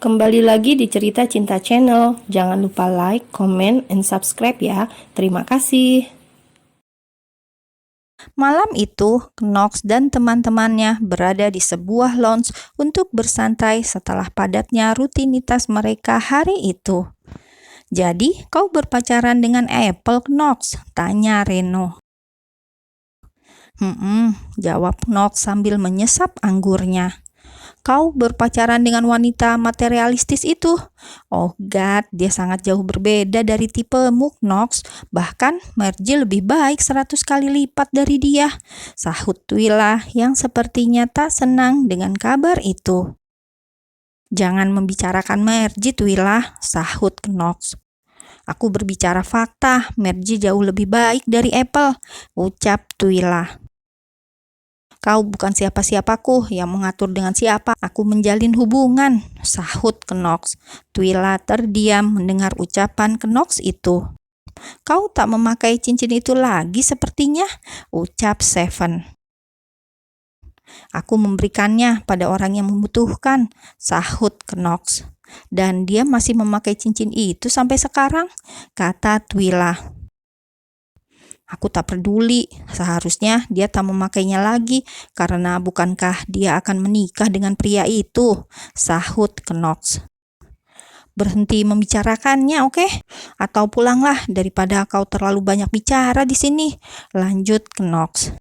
Kembali lagi di Cerita Cinta Channel. Jangan lupa like, comment, and subscribe ya. Terima kasih. Malam itu, Knox dan teman-temannya berada di sebuah lounge untuk bersantai setelah padatnya rutinitas mereka hari itu. "Jadi, kau berpacaran dengan Apple, Knox?" tanya Reno. Jawab Knox sambil menyesap anggurnya. "Kau berpacaran dengan wanita materialistis itu?" "Oh God, dia sangat jauh berbeda dari tipemu, Knox. Bahkan Margie lebih baik 100 kali lipat dari dia," sahut Twila yang sepertinya tak senang dengan kabar itu. "Jangan membicarakan Margie, Twila," sahut Knox. "Aku berbicara fakta, Margie jauh lebih baik dari Apple," ucap Twila. "Kau bukan siapa-siapaku yang mengatur dengan siapa aku menjalin hubungan," sahut Knox. Twila terdiam mendengar ucapan Knox itu. "Kau tak memakai cincin itu lagi sepertinya," ucap Seven. "Aku memberikannya pada orang yang membutuhkan," sahut Knox. "Dan dia masih memakai cincin itu sampai sekarang," kata Twila. "Aku tak peduli, seharusnya dia tak memakainya lagi, karena bukankah dia akan menikah dengan pria itu?" sahut Knox. "Berhenti membicarakannya, oke? Atau pulanglah daripada kau terlalu banyak bicara di sini," lanjut Knox.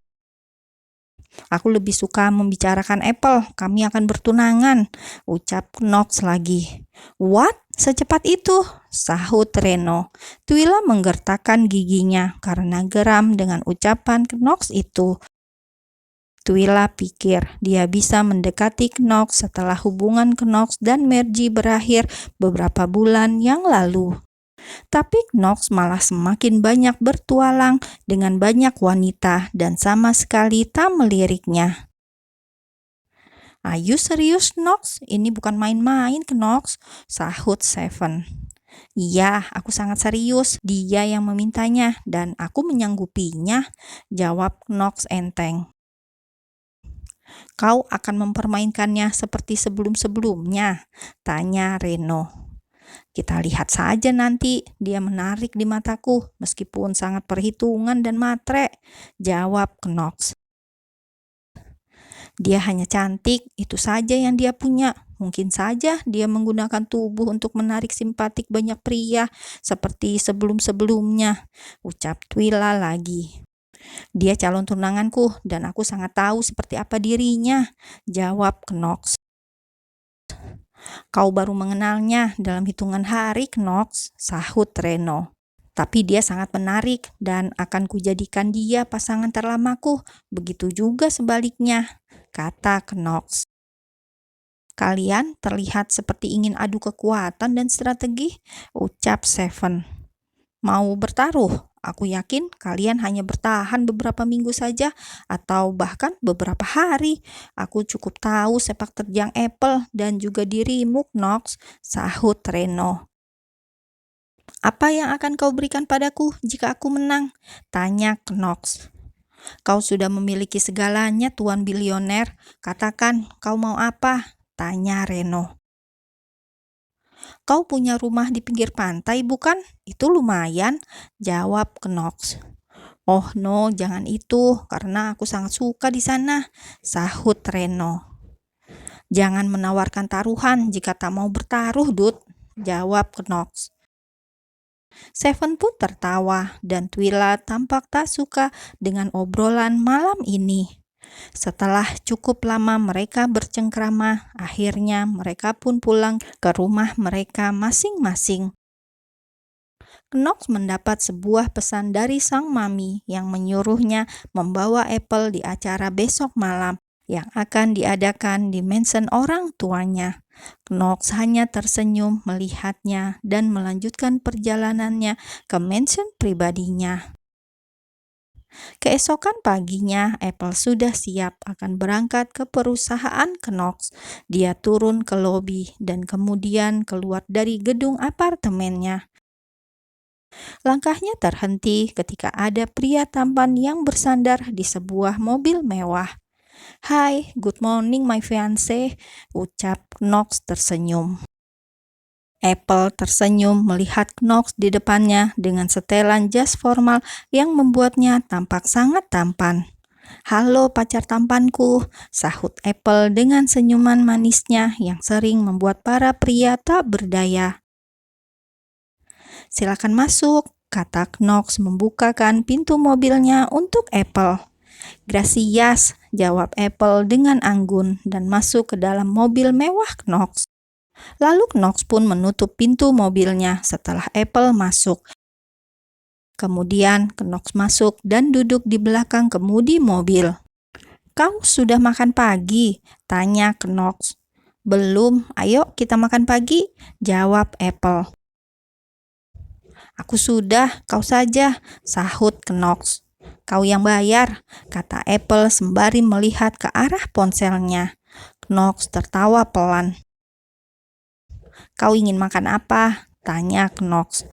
"Aku lebih suka membicarakan Apple, kami akan bertunangan," ucap Knox lagi. "What? Secepat itu?" sahut Reno. Twila menggertakkan giginya karena geram dengan ucapan Knox itu. Twila pikir dia bisa mendekati Knox setelah hubungan Knox dan Margie berakhir beberapa bulan yang lalu. Tapi Knox malah semakin banyak bertualang dengan banyak wanita dan sama sekali tak meliriknya. "Ayo serius, Knox? Ini bukan main-main, Knox," sahut Seven. "Iya, aku sangat serius. Dia yang memintanya dan aku menyanggupinya," jawab Knox enteng. "Kau akan mempermainkannya seperti sebelum-sebelumnya?" tanya Reno. "Kita lihat saja nanti. Dia menarik di mataku, meskipun sangat perhitungan dan matre," jawab Knox. "Dia hanya cantik, itu saja yang dia punya. Mungkin saja dia menggunakan tubuh untuk menarik simpatik banyak pria, seperti sebelum-sebelumnya," ucap Twila lagi. "Dia calon tunanganku dan aku sangat tahu seperti apa dirinya," jawab Knox. "Kau baru mengenalnya dalam hitungan hari, Knox," sahut Reno. "Tapi dia sangat menarik dan akan kujadikan dia pasangan terlamaku. Begitu juga sebaliknya," kata Knox. "Kalian terlihat seperti ingin adu kekuatan dan strategi," ucap Seven. "Mau bertaruh? Aku yakin kalian hanya bertahan beberapa minggu saja atau bahkan beberapa hari. Aku cukup tahu sepak terjang Apple dan juga dirimu, Knox," sahut Reno. "Apa yang akan kau berikan padaku jika aku menang?" tanya Knox. "Kau sudah memiliki segalanya, Tuan Bilioner. Katakan, kau mau apa?" tanya Reno. "Kau punya rumah di pinggir pantai, bukan? Itu lumayan," jawab Knox. "Oh no, jangan itu, karena aku sangat suka di sana," sahut Reno. "Jangan menawarkan taruhan jika tak mau bertaruh, Dud," jawab Knox. Seven pun tertawa dan Twila tampak tak suka dengan obrolan malam ini. Setelah cukup lama mereka bercengkrama, akhirnya mereka pun pulang ke rumah mereka masing-masing. Knox mendapat sebuah pesan dari sang mami yang menyuruhnya membawa Apple di acara besok malam yang akan diadakan di mansion orang tuanya. Knox hanya tersenyum melihatnya dan melanjutkan perjalanannya ke mansion pribadinya. Keesokan paginya, Apple sudah siap akan berangkat ke perusahaan Knox. Dia turun ke lobi dan kemudian keluar dari gedung apartemennya. Langkahnya terhenti ketika ada pria tampan yang bersandar di sebuah mobil mewah. "Hai, good morning my fiancé," ucap Knox tersenyum. Apple tersenyum melihat Knox di depannya dengan setelan jas formal yang membuatnya tampak sangat tampan. "Halo pacar tampanku," sahut Apple dengan senyuman manisnya yang sering membuat para pria tak berdaya. "Silakan masuk," kata Knox membukakan pintu mobilnya untuk Apple. "Gracias," jawab Apple dengan anggun dan masuk ke dalam mobil mewah Knox. Lalu Knox pun menutup pintu mobilnya setelah Apple masuk. Kemudian Knox masuk dan duduk di belakang kemudi mobil. "Kau sudah makan pagi?" tanya Knox. "Belum, ayo kita makan pagi," jawab Apple. "Aku sudah, kau saja," sahut Knox. "Kau yang bayar," kata Apple sembari melihat ke arah ponselnya. Knox tertawa pelan. "Kau ingin makan apa?" tanya Knox.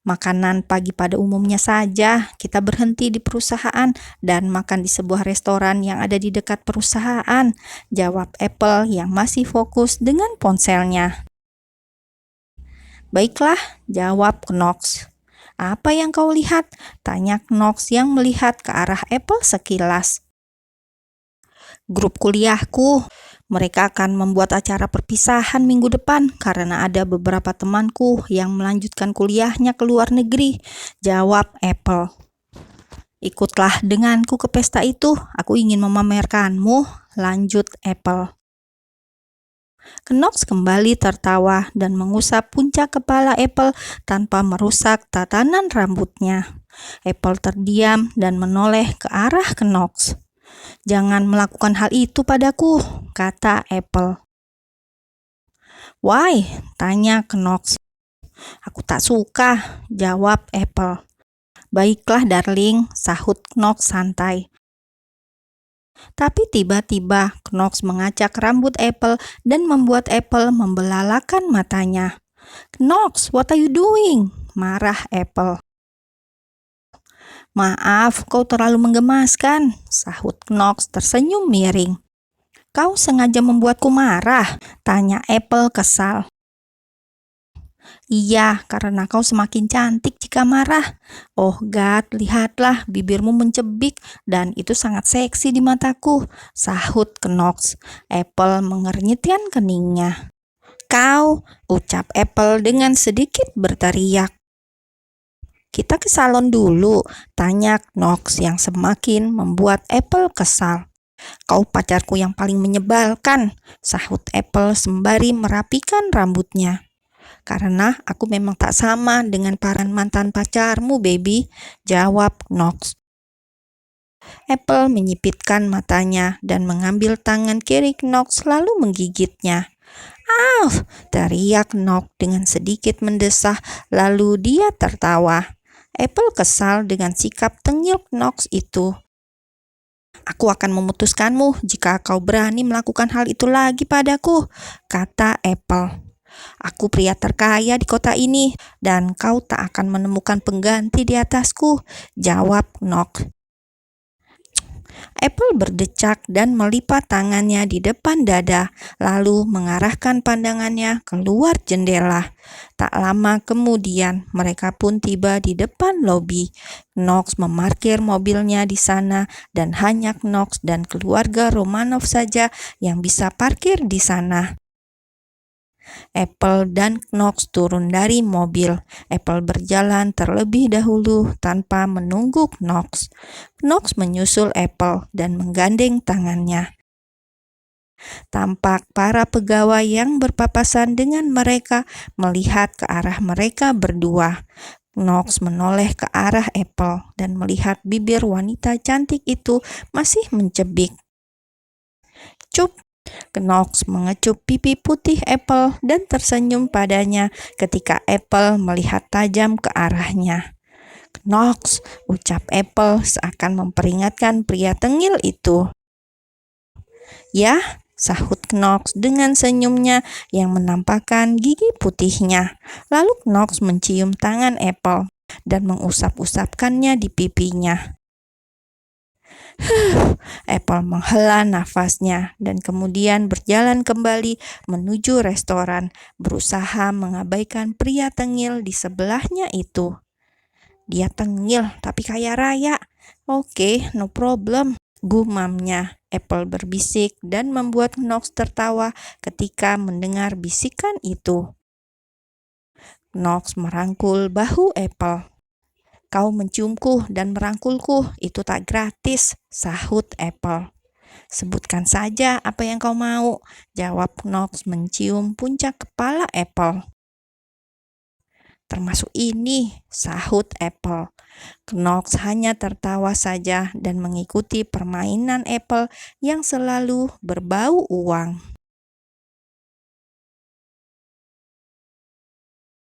"Makanan pagi pada umumnya saja. Kita berhenti di perusahaan dan makan di sebuah restoran yang ada di dekat perusahaan," jawab Apple yang masih fokus dengan ponselnya. "Baiklah," jawab Knox. "Apa yang kau lihat?" tanya Knox yang melihat ke arah Apple sekilas. "Grup kuliahku. Mereka akan membuat acara perpisahan minggu depan karena ada beberapa temanku yang melanjutkan kuliahnya ke luar negeri," jawab Apple. "Ikutlah denganku ke pesta itu. Aku ingin memamerkanmu," lanjut Apple. Knox kembali tertawa dan mengusap puncak kepala Apple tanpa merusak tatanan rambutnya. Apple terdiam dan menoleh ke arah Knox. "Jangan melakukan hal itu padaku," kata Apple. "Why?" tanya Knox. "Aku tak suka," jawab Apple. "Baiklah darling," sahut Knox santai. Tapi tiba-tiba Knox mengacak rambut Apple dan membuat Apple membelalakan matanya. "Knox, what are you doing?" marah Apple. "Maaf, kau terlalu menggemaskan," sahut Knox tersenyum miring. "Kau sengaja membuatku marah?" tanya Apple kesal. "Iya, karena kau semakin cantik jika marah. Oh God, lihatlah, bibirmu mencebik dan itu sangat seksi di mataku," sahut Knox. Apple mengernyitkan keningnya. "Kau," ucap Apple dengan sedikit berteriak. "Kita ke salon dulu," tanya Knox yang semakin membuat Apple kesal. "Kau pacarku yang paling menyebalkan," sahut Apple sembari merapikan rambutnya. "Karena aku memang tak sama dengan para mantan pacarmu, baby," jawab Knox. Apple menyipitkan matanya dan mengambil tangan kiri Knox lalu menggigitnya. "Auf!" teriak Knox dengan sedikit mendesah, lalu dia tertawa. Apple kesal dengan sikap tengil Knox itu. "Aku akan memutuskanmu jika kau berani melakukan hal itu lagi padaku," kata Apple. "Aku pria terkaya di kota ini dan kau tak akan menemukan pengganti di atasku," jawab Knox. Apple berdecak dan melipat tangannya di depan dada, lalu mengarahkan pandangannya keluar jendela. Tak lama kemudian, mereka pun tiba di depan lobi. Knox memarkir mobilnya di sana dan hanya Knox dan keluarga Romanov saja yang bisa parkir di sana. Apple dan Knox turun dari mobil. Apple berjalan terlebih dahulu tanpa menunggu Knox. Knox menyusul Apple dan menggandeng tangannya. Tampak para pegawai yang berpapasan dengan mereka melihat ke arah mereka berdua. Knox menoleh ke arah Apple dan melihat bibir wanita cantik itu masih mencebik. "Cup!" Knox mengecup pipi putih Apple dan tersenyum padanya ketika Apple melihat tajam ke arahnya. "Knox," ucap Apple seakan memperingatkan pria tengil itu. "Ya," sahut Knox dengan senyumnya yang menampakkan gigi putihnya. Lalu Knox mencium tangan Apple dan mengusap-usapkannya di pipinya. Apple menghela nafasnya dan kemudian berjalan kembali menuju restoran, berusaha mengabaikan pria tengil di sebelahnya itu. Dia tengil tapi kaya raya. Oke, no problem, gumamnya. Apple berbisik dan membuat Knox tertawa ketika mendengar bisikan itu. Knox merangkul bahu Apple. Kau menciumku dan merangkulku, itu tak gratis, sahut Apple. Sebutkan saja apa yang kau mau, jawab Knox mencium puncak kepala Apple. Termasuk ini, sahut Apple. Knox hanya tertawa saja dan mengikuti permainan Apple yang selalu berbau uang.